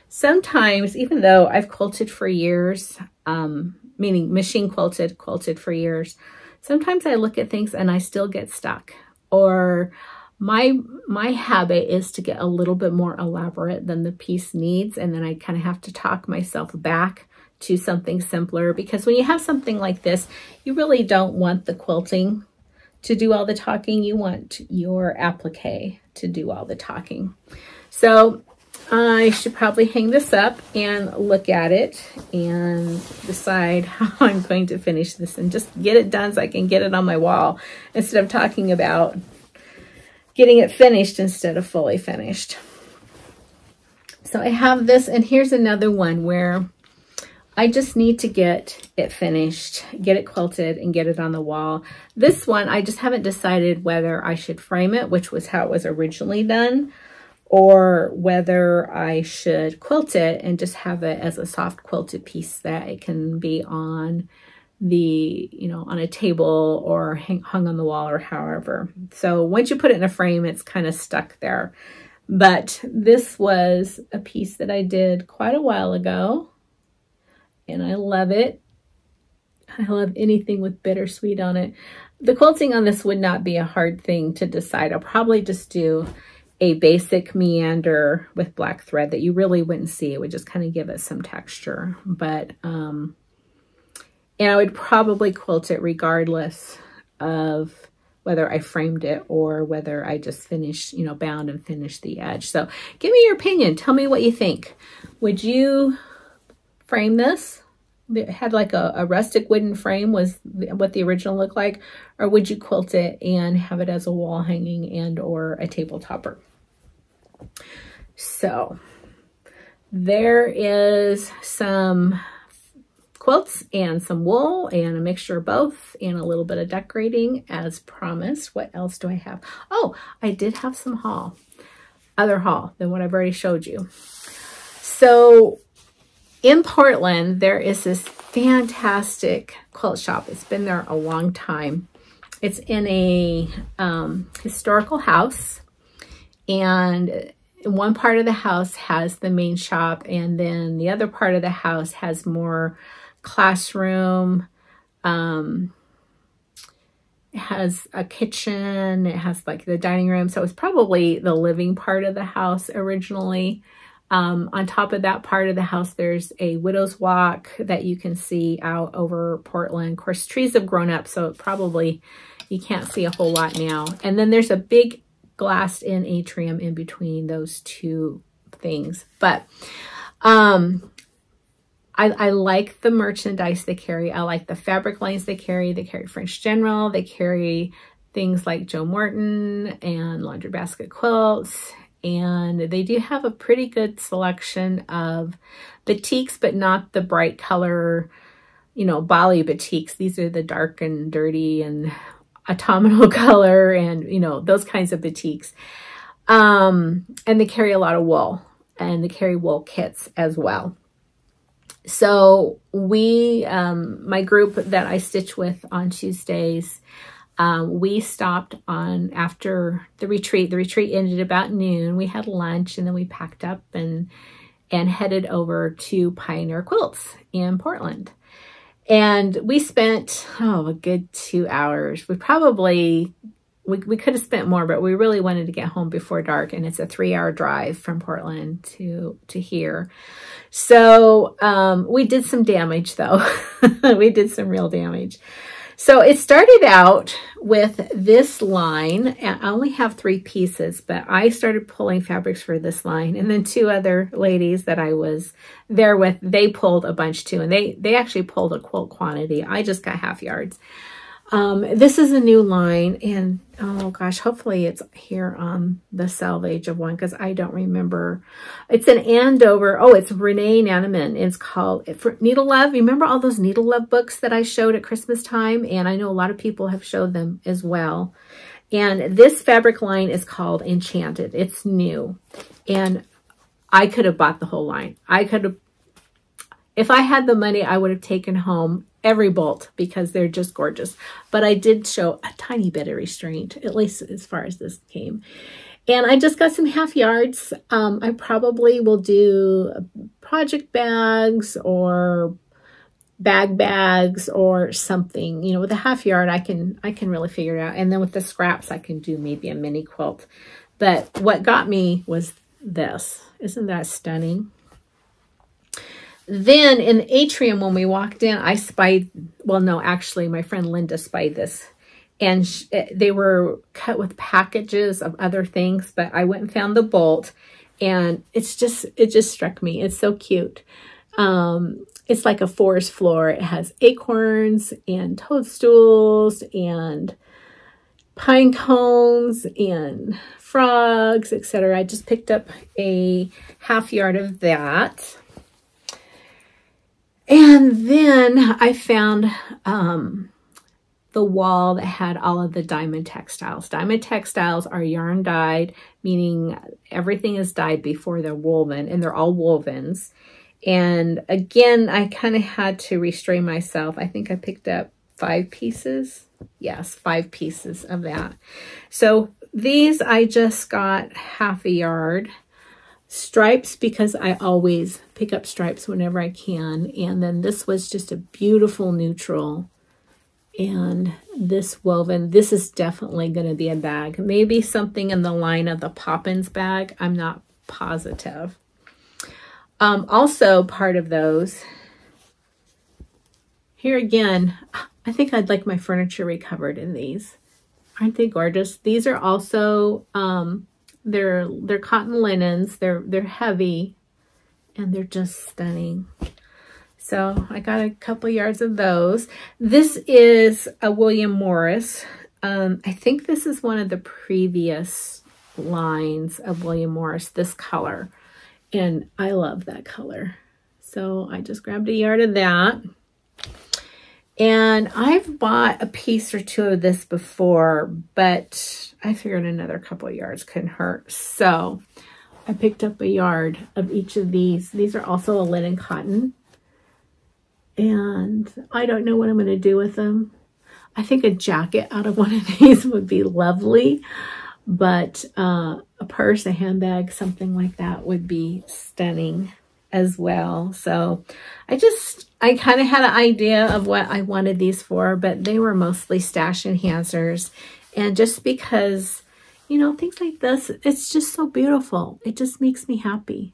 Sometimes, even though I've quilted for years, meaning machine quilted for years, sometimes I look at things and I still get stuck. Or my habit is to get a little bit more elaborate than the piece needs, and then I kind of have to talk myself back to something simpler, because when you have something like this, you really don't want the quilting to do all the talking. You want your applique to do all the talking. So I should probably hang this up and look at it and decide how I'm going to finish this and just get it done so I can get it on my wall instead of talking about getting it finished instead of fully finished. So I have this, and here's another one where I just need to get it finished, get it quilted, and get it on the wall. This one, I just haven't decided whether I should frame it, which was how it was originally done, or whether I should quilt it and just have it as a soft quilted piece that it can be on the, on a table or hung on the wall or however. So once you put it in a frame, it's kind of stuck there. But this was a piece that I did quite a while ago, and I love it. I love anything with bittersweet on it. The quilting on this would not be a hard thing to decide. I'll probably just do a basic meander with black thread that you really wouldn't see. It would just kind of give it some texture. But, and I would probably quilt it regardless of whether I framed it or whether I just finished, you know, bound and finished the edge. So give me your opinion. Tell me what you think. Would you frame this? It had like a rustic wooden frame was what the original looked like, or would you quilt it and have it as a wall hanging and or a table topper? So there is some quilts and some wool and a mixture of both and a little bit of decorating as promised. What else do I have? Oh, I did have some haul, other haul than what I've already showed you. So in Portland, there is this fantastic quilt shop. It's been there a long time. It's in a historical house, and one part of the house has the main shop, and then the other part of the house has more classroom. It has a kitchen. It has like the dining room. So it's probably the living part of the house originally. On top of that part of the house, there's a widow's walk that you can see out over Portland. Of course, trees have grown up, so probably you can't see a whole lot now. And then there's a big glassed-in atrium in between those two things. But I like the merchandise they carry. I like the fabric lines they carry. They carry French General. They carry things like Joe Morton and Laundry Basket Quilts. And they do have a pretty good selection of batiks, but not the bright color, you know, Bali batiks. These are the dark and dirty and autumnal color and, you know, those kinds of batiks. And they carry a lot of wool, and they carry wool kits as well. So we, my group that I stitch with on Tuesdays, we stopped on after the retreat. The retreat ended about noon. We had lunch, and then we packed up and headed over to Pioneer Quilts in Portland. And we spent, a good 2 hours. We could have spent more, but we really wanted to get home before dark. And it's a 3-hour drive from Portland to here. So we did some damage though. We did some real damage. So it started out with this line. I only have 3 pieces, but I started pulling fabrics for this line. And then 2 other ladies that I was there with, they pulled a bunch too. And they actually pulled a quilt quantity. I just got half yards. This is a new line, and oh gosh, hopefully it's here on the salvage of one, because I don't remember. It's an Andover. Oh, it's Renee Naneman. It's called Needle Love. Remember all those Needle Love books that I showed at Christmas time? And I know a lot of people have showed them as well. And this fabric line is called Enchanted. It's new, and I could have bought the whole line. I could have, if I had the money, I would have taken home every bolt because they're just gorgeous. But I did show a tiny bit of restraint, at least as far as this came. And I just got some half yards. I probably will do project bags or bags or something. You know, with a half yard, I can really figure it out. And then with the scraps, I can do maybe a mini quilt. But what got me was this. Isn't that stunning? Then in the atrium, when we walked in, I spied, well, no, actually my friend Linda spied this, and they were cut with packages of other things, but I went and found the bolt, and it just struck me. It's so cute. It's like a forest floor. It has acorns and toadstools and pine cones and frogs, etc. I just picked up a half yard of that. And then I found the wall that had all of the diamond textiles. Diamond textiles are yarn dyed, meaning everything is dyed before they're woven, and they're all wovens. And again, I kind of had to restrain myself. I think I picked up 5 pieces. Yes, 5 pieces of that. So these I just got half a yard. Stripes, because I always pick up stripes whenever I can. And then this was just a beautiful neutral. And this woven, this is definitely going to be a bag. Maybe something in the line of the Poppins bag. I'm not positive. Also part of those, here again, I think I'd like my furniture recovered in these. Aren't they gorgeous? These are also, they're cotton linens. They're heavy and they're just stunning. So I got a couple yards of those. This is a William Morris. I think this is one of the previous lines of William Morris, this color. And I love that color. So I just grabbed a yard of that. And I've bought a piece or two of this before, but I figured another couple of yards couldn't hurt. So I picked up a yard of each of these. These are also a linen cotton. And I don't know what I'm going to do with them. I think a jacket out of one of these would be lovely. But a purse, a handbag, something like that would be stunning as well. So I kind of had an idea of what I wanted these for, but they were mostly stash enhancers. And just because, you know, things like this, it's just so beautiful. It just makes me happy.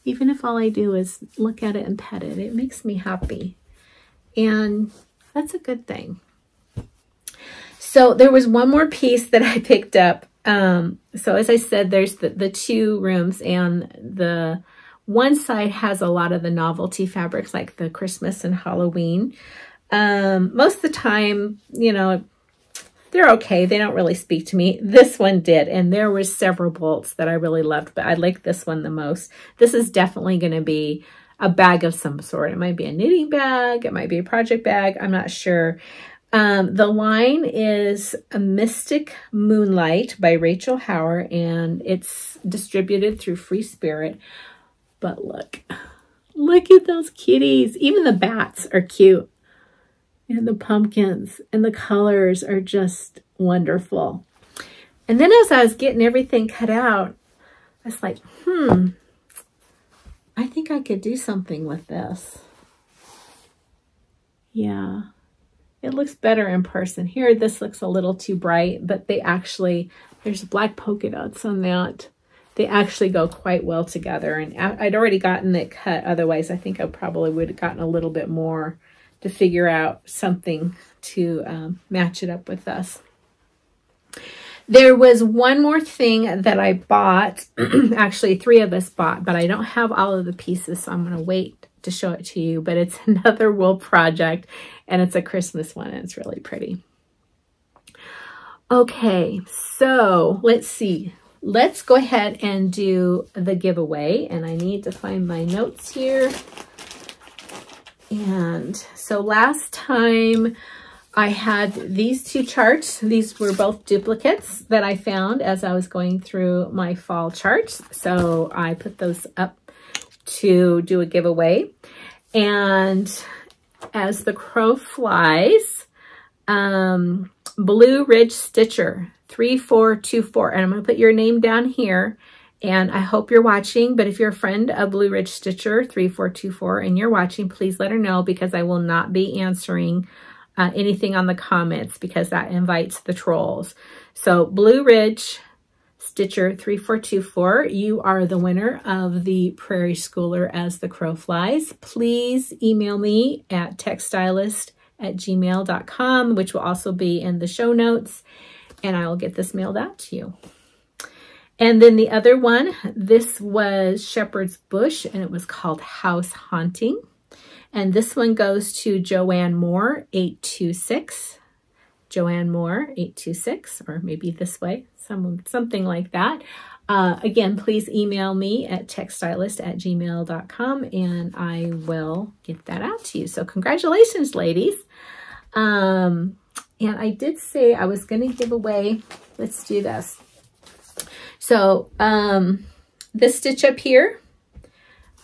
Even if all I do is look at it and pet it, it makes me happy. And that's a good thing. So there was one more piece that I picked up. So as I said, there's the two rooms, and the one side has a lot of the novelty fabrics like the Christmas and Halloween. Most of the time, you know, they're okay. They don't really speak to me. This one did, and there were several bolts that I really loved, but I like this one the most. This is definitely going to be a bag of some sort. It might be a knitting bag. It might be a project bag. I'm not sure. The line is a Mystic Moonlight by Rachel Hauer, and it's distributed through Free Spirit. But look at those kitties. Even the bats are cute. And the pumpkins and the colors are just wonderful. And then as I was getting everything cut out, I was like, I think I could do something with this. Yeah. It looks better in person. Here, this looks a little too bright, but they actually, there's black polka dots on that. They actually go quite well together. And I'd already gotten it cut. Otherwise, I think I probably would have gotten a little bit more to figure out something to match it up with us. There was one more thing that I bought. Actually, 3 of us bought, but I don't have all of the pieces, so I'm going to wait to show it to you. But it's another wool project, and it's a Christmas one, and it's really pretty. Okay, so let's see. Let's go ahead and do the giveaway, and I need to find my notes here. And so last time I had these 2 charts. These were both duplicates that I found as I was going through my fall charts. So I put those up to do a giveaway. And as the crow flies, Blue Ridge Stitcher 3424. And I'm going to put your name down here. And I hope you're watching, but if you're a friend of Blue Ridge Stitcher 3424 and you're watching, please let her know, because I will not be answering anything on the comments, because that invites the trolls. So Blue Ridge Stitcher 3424, you are the winner of the Prairie Schooler As the Crow Flies. Please email me at texstylust@gmail.com, which will also be in the show notes, and I will get this mailed out to you. And then the other one, this was Shepherd's Bush, and it was called House Haunting. And this one goes to Joanne Moore, 826. Joanne Moore, 826, or maybe this way, something like that. Again, please email me at texstylust@gmail.com, and I will get that out to you. So congratulations, ladies. And I did say I was going to give away, let's do this. So this stitch up here,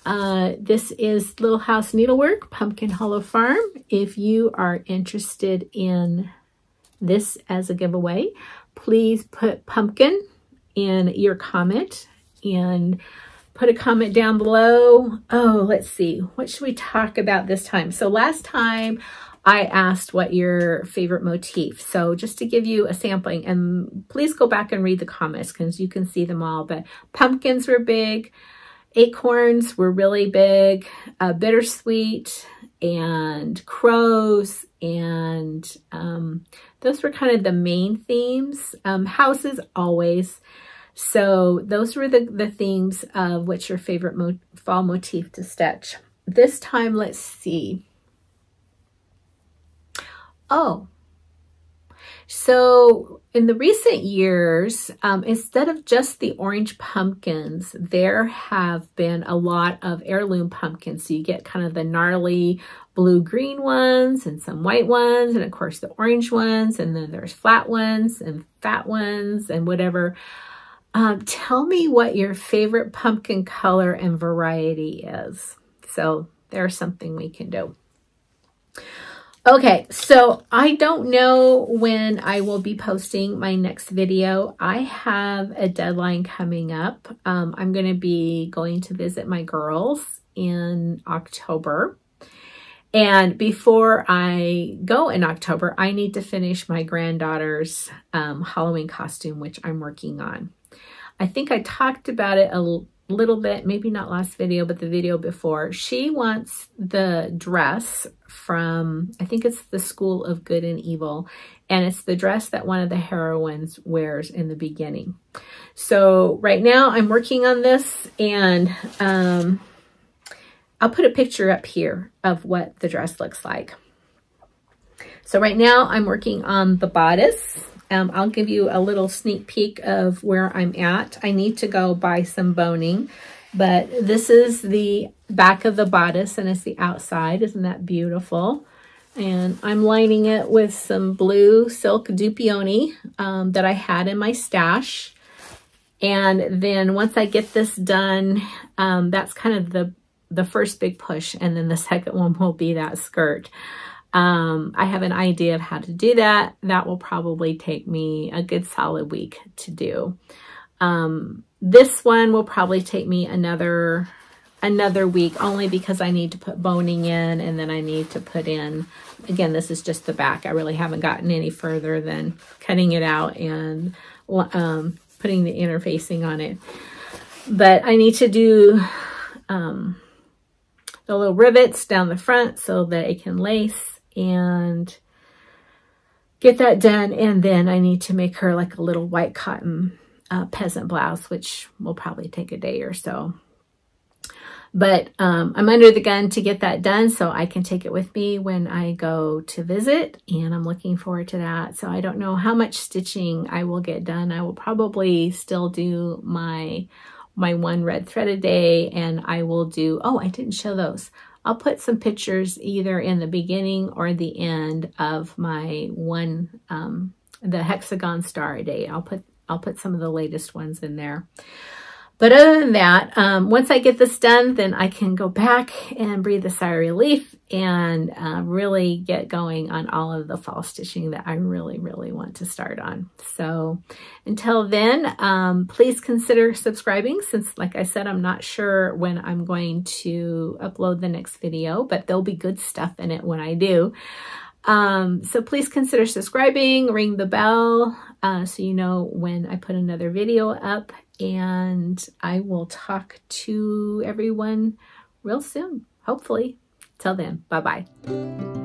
this is Little House Needlework, Pumpkin Hollow Farm. If you are interested in this as a giveaway, please put pumpkin in your comment and put a comment down below. Oh, let's see. What should we talk about this time? So last time I asked what your favorite motif. So just to give you a sampling, and please go back and read the comments because you can see them all, but pumpkins were big. Acorns were really big. Bittersweet and crows, and those were kind of the main themes. Houses always. So those were the themes of what's your favorite fall motif to stitch. This time, let's see. Oh, so in the recent years, instead of just the orange pumpkins, there have been a lot of heirloom pumpkins. So you get kind of the gnarly blue-green ones and some white ones, and of course the orange ones, and then there's flat ones and fat ones and whatever. Tell me what your favorite pumpkin color and variety is. So there's something we can do. Okay, so I don't know when I will be posting my next video. I have a deadline coming up. I'm going to be going to visit my girls in October. And before I go in October, I need to finish my granddaughter's Halloween costume, which I'm working on. I think I talked about it a little bit, maybe not last video, but the video before. She wants the dress from, I think it's the School of Good and Evil, and it's the dress that one of the heroines wears in the beginning. So right now I'm working on this, and I'll put a picture up here of what the dress looks like. So right now I'm working on the bodice. I'll give you a little sneak peek of where I'm at. I need to go buy some boning, but this is the back of the bodice, and it's the outside. Isn't that beautiful? And I'm lining it with some blue silk dupioni that I had in my stash. And then once I get this done, that's kind of the first big push, and then the second one will be that skirt. I have an idea of how to do that. That will probably take me a good solid week to do. This one will probably take me another week, only because I need to put boning in, and then I need to put in, again, this is just the back. I really haven't gotten any further than cutting it out and putting the interfacing on it. But I need to do the little rivets down the front so that it can lace, and get that done. And then I need to make her like a little white cotton peasant blouse, which will probably take a day or so. But I'm under the gun to get that done so I can take it with me when I go to visit, and I'm looking forward to that. So I don't know how much stitching I will get done. I will probably still do my one red thread a day, and I will do, oh, I didn't show those. I'll put some pictures either in the beginning or the end of my one, the hexagon star a day. I'll put some of the latest ones in there. But other than that, once I get this done, then I can go back and breathe a sigh of relief and really get going on all of the fall stitching that I really, really want to start on. So until then, please consider subscribing, since, like I said, I'm not sure when I'm going to upload the next video, but there'll be good stuff in it when I do. So please consider subscribing, ring the bell, so you know when I put another video up, and I will talk to everyone real soon, hopefully. Till then, bye-bye.